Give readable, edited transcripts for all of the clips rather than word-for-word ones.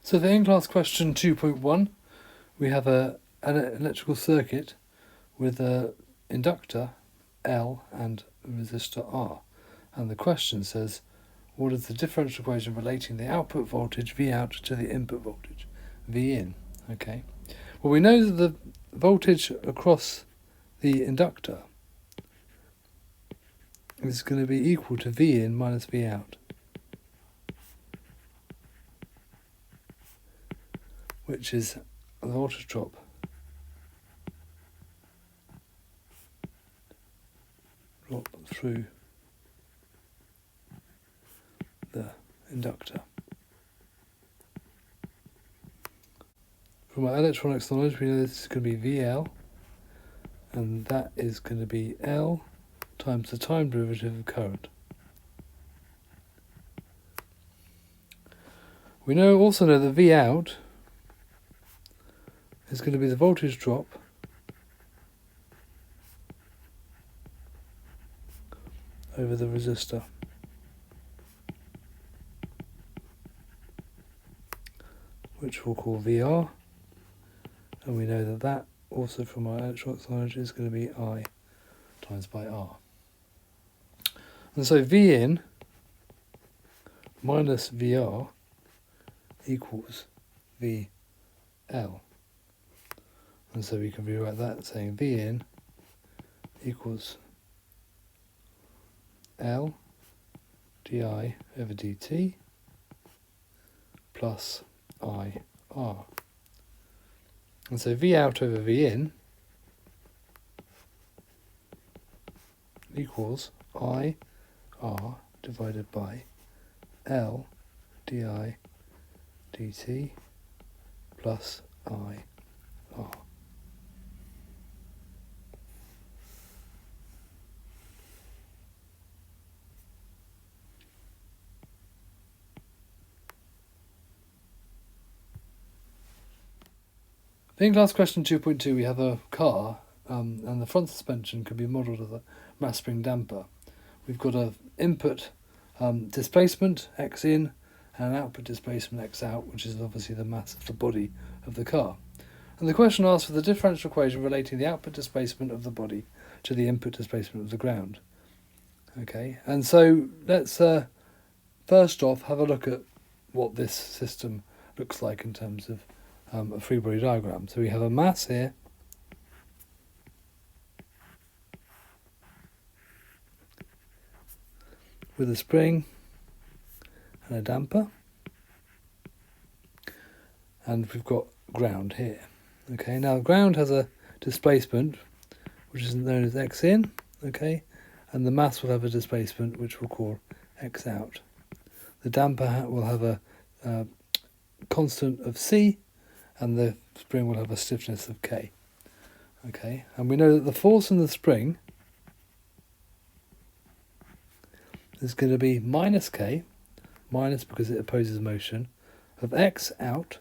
So for in-class question 2.1, we have an electrical circuit with an inductor L and a resistor R. And the question says, what is the differential equation relating the output voltage V out to the input voltage V in? Okay. Well, we know that the voltage across the inductor is going to be equal to V in minus V out, which is the voltage drop through the inductor. From our electronics knowledge, we know this is going to be VL, and that is going to be L times the time derivative of current. We also know that V out is going to be the voltage drop over the resistor. Which we'll call VR, and we know that that also from our electronics knowledge is going to be I times by R. And so V in minus VR equals VL. And so we can rewrite that saying V in equals L di over dt plus IR. And so V out over V in equals IR divided by L di dt plus IR. In class question 2.2, we have a car, and the front suspension can be modelled as a mass spring damper. We've got an input displacement, x in, and an output displacement, x out, which is obviously the mass of the body of the car. And the question asks for the differential equation relating the output displacement of the body to the input displacement of the ground. Okay, and so let's first off have a look at what this system looks like in terms of a free body diagram. So we have a mass here, with a spring and a damper, and we've got ground here. Okay, now ground has a displacement which is known as x in, okay, and the mass will have a displacement which we'll call x out. The damper will have a constant of c, and the spring will have a stiffness of K. Okay, and we know that the force in the spring is going to be minus K, minus because it opposes motion, of X out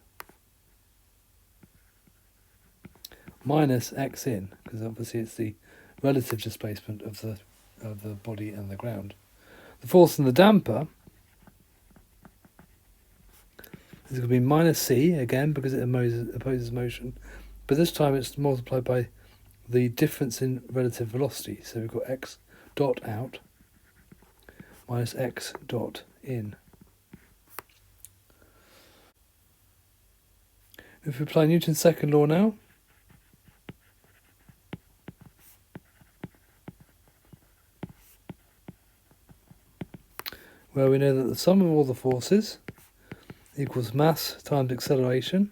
minus X in, because obviously it's the relative displacement of the body and the ground. The force in the damper is going to be minus C, again, because it opposes motion, but this time it's multiplied by the difference in relative velocity. So we've got x dot out minus x dot in. If we apply Newton's second law now, where we know that the sum of all the forces equals mass times acceleration.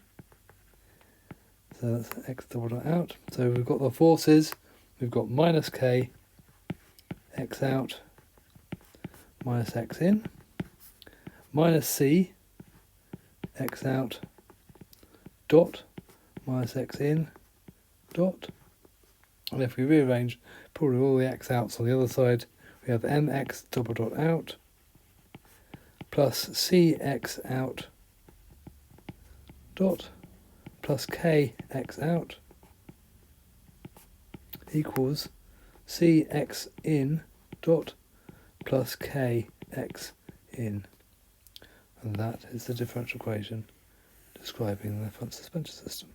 So that's x double dot out. So we've got the forces, we've got minus K, x out, minus x in, minus C, x out, dot, minus x in, dot. And if we rearrange, probably all the x outs on the other side, we have mx double dot out, plus cx out, dot, plus kx out equals cx in dot plus kx in. And that is the differential equation describing the front suspension system.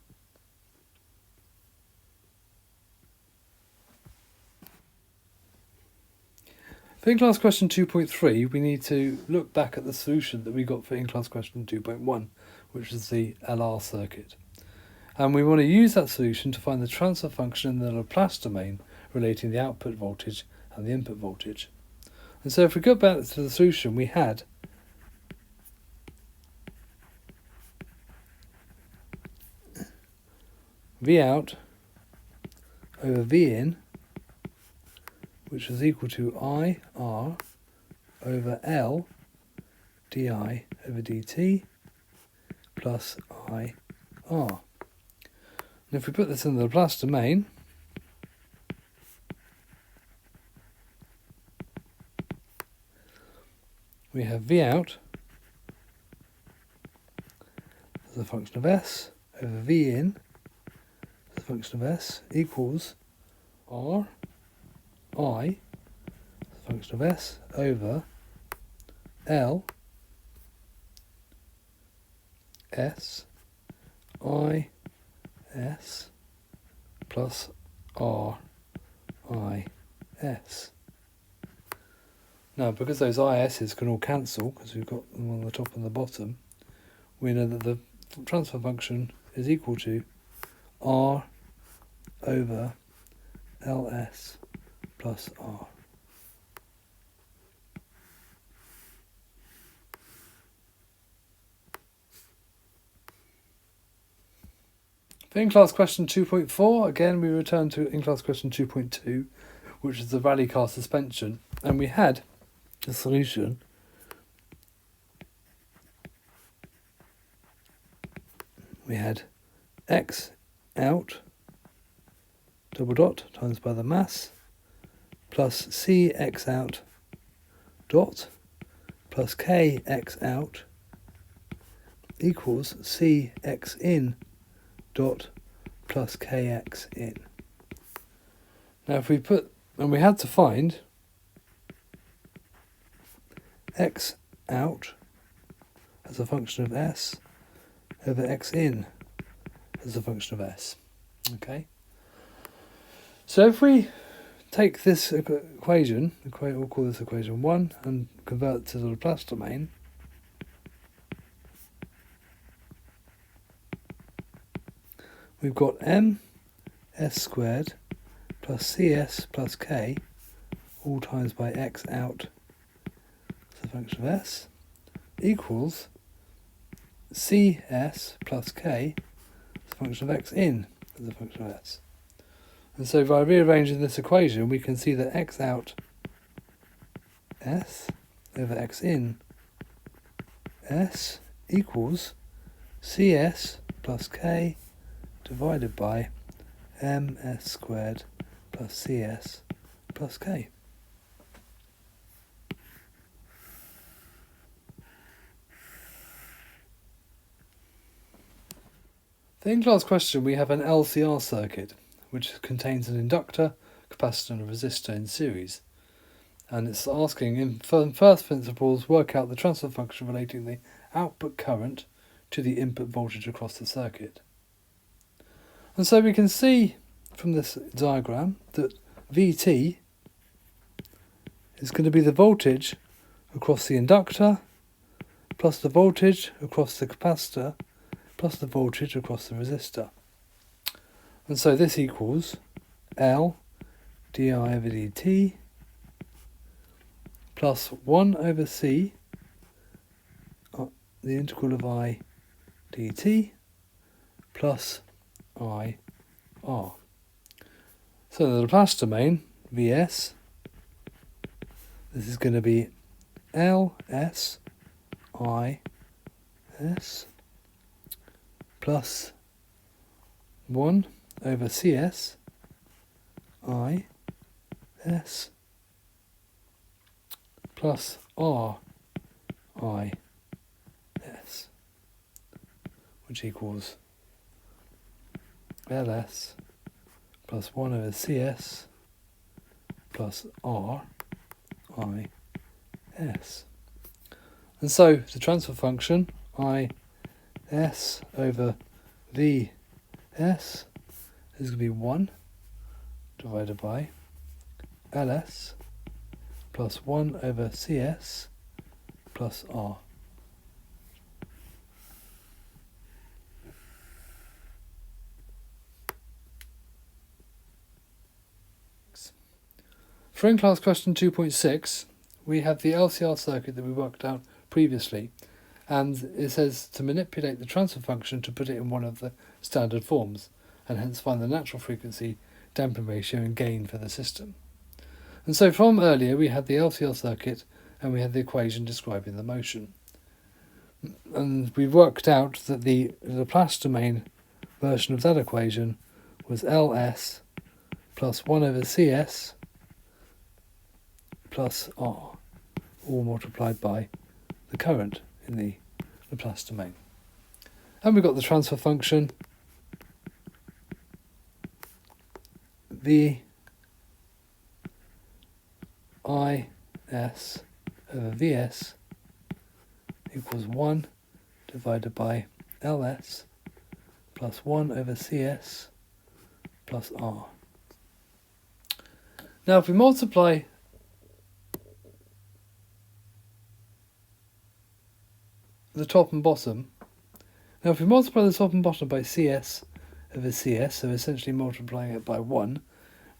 For in-class question 2.3, we need to look back at the solution that we got for in-class question 2.1, which is the LR circuit. And we want to use that solution to find the transfer function in the Laplace domain relating the output voltage and the input voltage. And so if we go back to the solution, we had V out over V in, which is equal to IR over L di over dt plus IR. And if we put this in the Laplace domain, we have V out as a function of S over V in as a function of S equals R I as a function of S over L S I S plus R I S. Now, because those IS's can all cancel, because we've got them on the top and the bottom, we know that the transfer function is equal to R over LS plus R. For in-class question 2.4, again we return to in-class question 2.2, which is the rally car suspension, and we had the solution we had X out double dot times by the mass plus C X out dot plus K X out equals C X in dot plus Kx in. Now if we put, and we had to find X out as a function of S over X in as a function of S. Okay. So if we take this equation, we'll call this equation 1, and convert it to the Laplace domain, we've got m s squared plus cs plus k all times by x out as a function of s equals cs plus k as a function of x in as a function of s. And so by rearranging this equation, we can see that x out s over x in s equals cs plus k divided by ms squared plus cs plus k. For the in-class question, we have an LCR circuit, which contains an inductor, capacitor and a resistor in series. And it's asking, in first principles, work out the transfer function relating the output current to the input voltage across the circuit. And so we can see from this diagram that Vt is going to be the voltage across the inductor plus the voltage across the capacitor plus the voltage across the resistor. And so this equals L di over dt plus 1 over c, the integral of I dt, plus I r. So in the Laplace domain, Vs, this is going to be L s I s plus 1 over cs I s plus r I s, which equals ls plus 1 over cs plus r I s. And so the transfer function I S over V S is going to be 1 divided by LS plus 1 over CS plus R. For in-class question 2.6, we have the LCR circuit that we worked out previously, and it says to manipulate the transfer function to put it in one of the standard forms, and hence find the natural frequency, damping ratio and gain for the system. And so from earlier we had the LCR circuit and we had the equation describing the motion. And we worked out that the Laplace domain version of that equation was LS plus 1 over CS plus R, all multiplied by the current in the Laplace domain. And we've got the transfer function V IS over VS equals 1 divided by LS plus 1 over CS plus R. Now if we multiply the top and bottom, by CS over CS, so essentially multiplying it by 1,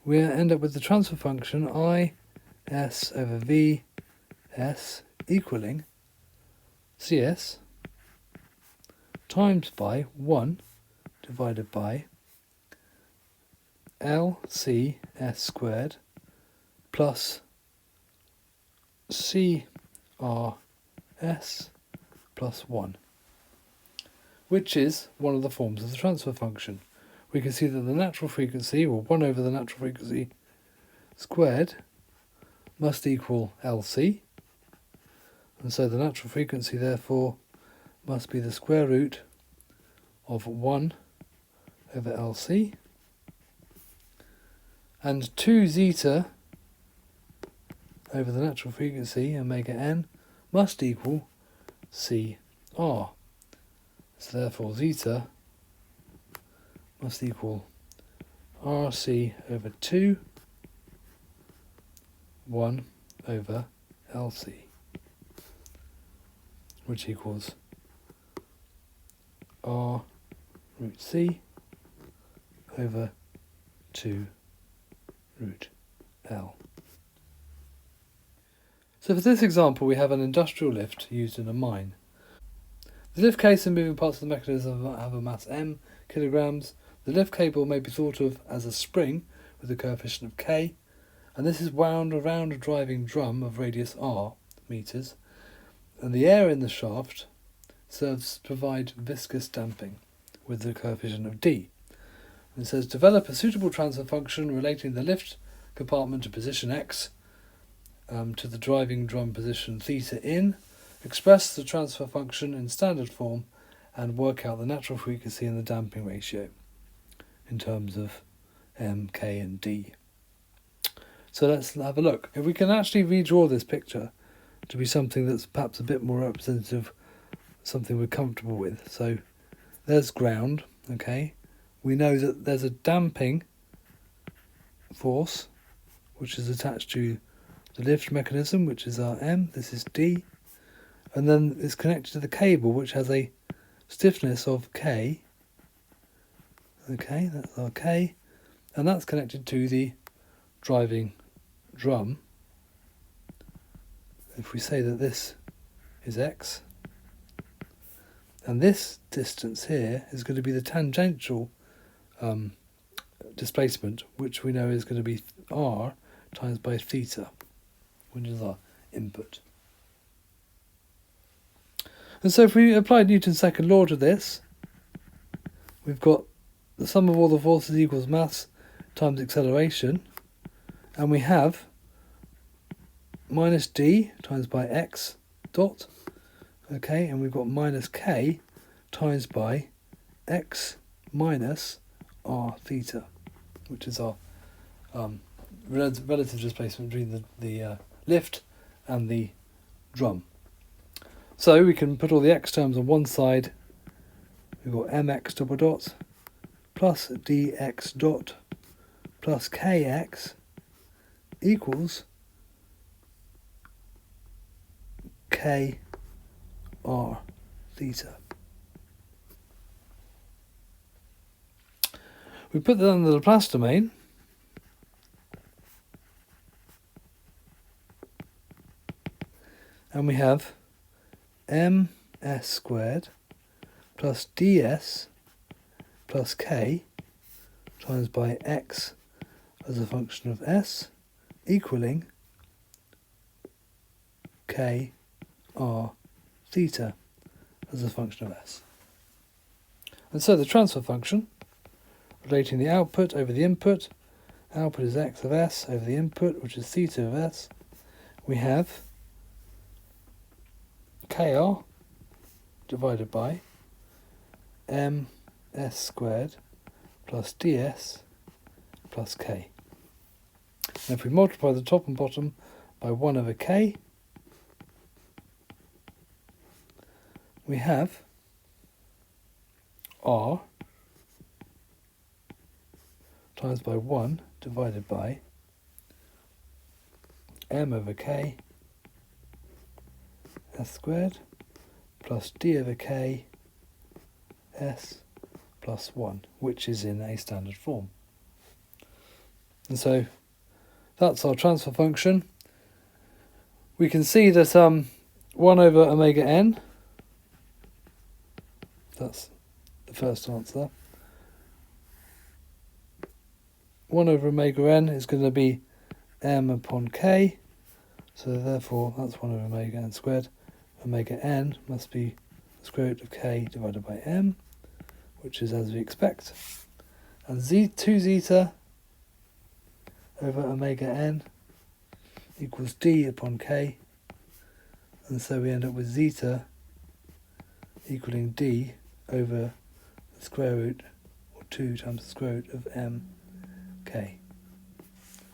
we end up with the transfer function IS over VS equaling CS times by 1 divided by LCS squared plus CRS plus 1, which is one of the forms of the transfer function. We can see that the natural frequency, or 1 over the natural frequency squared, must equal LC, and so the natural frequency therefore must be the square root of 1 over LC, and 2 zeta over the natural frequency omega n must equal CR. So therefore zeta must equal RC over 2, 1 over LC, which equals R root C over 2 root L. So for this example we have an industrial lift used in a mine. The lift case and moving parts of the mechanism have a mass m kilograms. The lift cable may be thought of as a spring with a coefficient of k, and this is wound around a driving drum of radius r meters, and the air in the shaft serves to provide viscous damping with the coefficient of d. And it says develop a suitable transfer function relating the lift compartment to position x to the driving drum position theta in, express the transfer function in standard form, and work out the natural frequency and the damping ratio in terms of m, k and d. So let's have a look. If we can actually redraw this picture to be something that's perhaps a bit more representative, something we're comfortable with. So there's ground, okay. We know that there's a damping force which is attached to the lift mechanism, which is our m, this is d, and then it's connected to the cable, which has a stiffness of k, okay, that's our k, and that's connected to the driving drum. If we say that this is x, and this distance here is going to be the tangential displacement, which we know is going to be r times by theta, which is our input. And so if we apply Newton's second law to this, we've got the sum of all the forces equals mass times acceleration, and we have minus d times by x dot, okay, and we've got minus k times by x minus r theta, which is our relative displacement between the lift and the drum. So we can put all the x terms on one side we've got mx double dot plus dx dot plus kx equals k r theta. We put that under the Laplace domain, and we have ms squared plus ds plus k times by x as a function of s equaling k r theta as a function of s. And so the transfer function, relating the output over the input, output is x of s over the input, which is theta of s, we have kr divided by ms squared plus ds plus k. And if we multiply the top and bottom by 1 over k, we have r times by 1 divided by m over k s squared plus d over k s plus 1, which is in a standard form. And so that's our transfer function. We can see that 1 over omega n, that's the first answer, 1 over omega n is going to be m upon k, so therefore that's 1 over omega n squared. Omega n must be the square root of k divided by m, which is as we expect. And 2 zeta over omega n equals d upon k, and so we end up with zeta equaling d over the square root, or 2 times the square root of m k,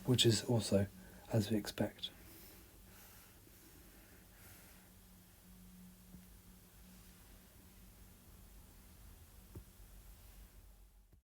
which is also as we expect.